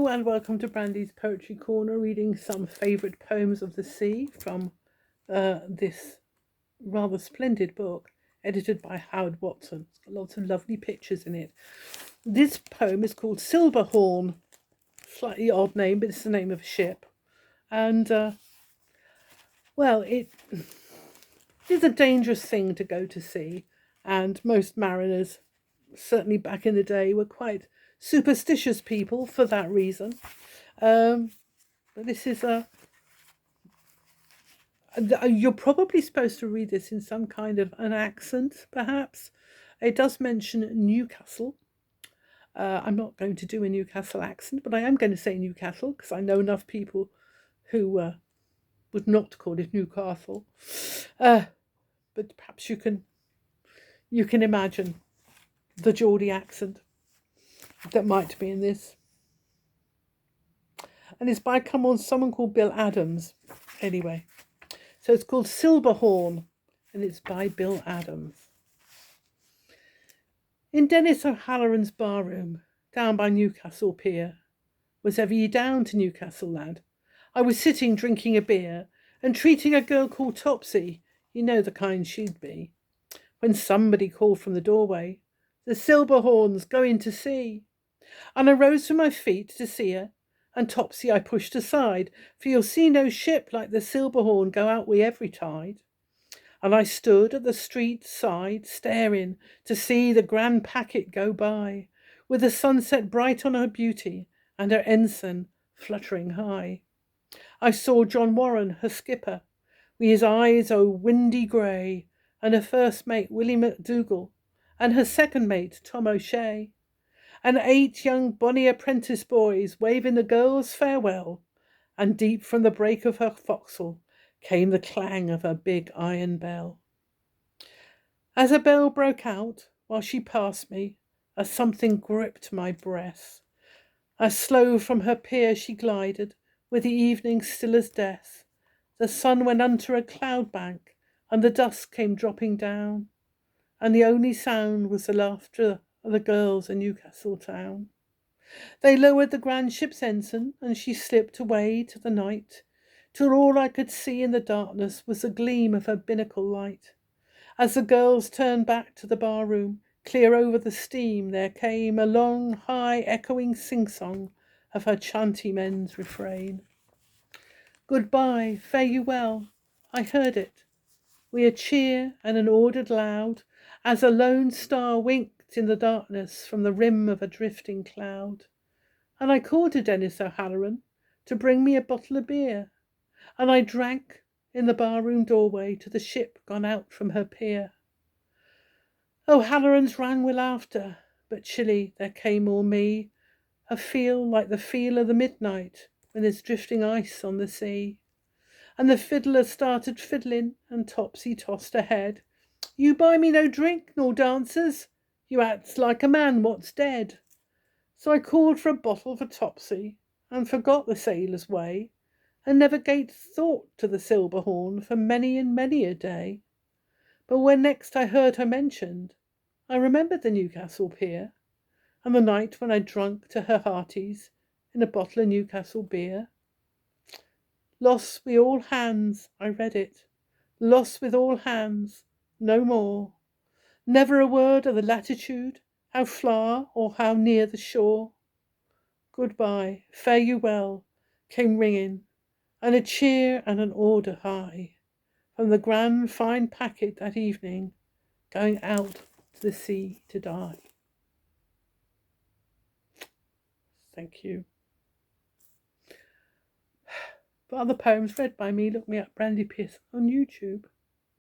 Hello and welcome to Brandy's Poetry Corner, reading some favourite poems of the sea from this rather splendid book, edited by Howard Watson. It's got lots of lovely pictures in it. This poem is called Silberhorn, slightly odd name, but it's the name of a ship. And, it is a dangerous thing to go to sea, and most mariners, certainly back in the day, were quite superstitious people for that reason. But this is you're probably supposed to read this in some kind of an accent, perhaps. It does mention Newcastle. I'm not going to do a Newcastle accent, but I am going to say Newcastle because I know enough people who would not call it Newcastle. But perhaps you can imagine the Geordie accent that might be in this. And it's by someone called Bill Adams. Anyway, so it's called Silberhorn, and it's by Bill Adams. In Dennis O'Halloran's barroom, down by Newcastle Pier. Was ever ye down to Newcastle, lad? I was sitting drinking a beer and treating a girl called Topsy, you know the kind she'd be, when somebody called from the doorway, "The Silberhorn's going to sea." And I rose to my feet to see her, and Topsy I pushed aside, for you'll see no ship like the Silberhorn go out wi' every tide. And I stood at the street side, staring to see the grand packet go by, with the sunset bright on her beauty, and her ensign fluttering high. I saw John Warren, her skipper, wi' his eyes o' windy grey, and her first mate, Willie McDougall, and her second mate, Tom O'Shea, and 8 young bonny apprentice boys waving the girls farewell, and deep from the break of her forecastle came the clang of her big iron bell. As her bell broke out, while she passed me, a something gripped my breast. As slow from her pier she glided, with the evening still as death. The sun went under a cloud bank, and the dusk came dropping down, and the only sound was the laughter of the girls in Newcastle town. They lowered the grand ship's ensign, and she slipped away to the night, till all I could see in the darkness was the gleam of her binnacle light. As the girls turned back to the bar-room, clear over the steam there came a long, high, echoing sing-song of her chanty-men's refrain. "Goodbye, fare you well," I heard it, wi' a cheer and an ordered loud, as a lone star winked in the darkness from the rim of a drifting cloud. And I called to Dennis O'Halloran to bring me a bottle of beer, and I drank in the bar-room doorway to the ship gone out from her pier. O'Halloran's rang wi' laughter, but chilly there came o'er me a feel like the feel of the midnight when there's drifting ice on the sea. And the fiddler started fiddling, and Topsy tossed her head. "You buy me no drink nor dancers, you acts like a man what's dead." So I called for a bottle for Topsy, and forgot the sailor's way, and never gave thought to the Silberhorn for many and many a day. But when next I heard her mentioned, I remembered the Newcastle pier, and the night when I drunk to her hearties in a bottle of Newcastle beer. Lost with all hands, I read it. Lost with all hands, no more. Never a word of the latitude, how far or how near the shore. Goodbye, fare you well, came ringing, and a cheer and an order high, from the grand fine packet that evening, going out to the sea to die. Thank you. For other poems read by me, look me up Brandy Pearson on YouTube.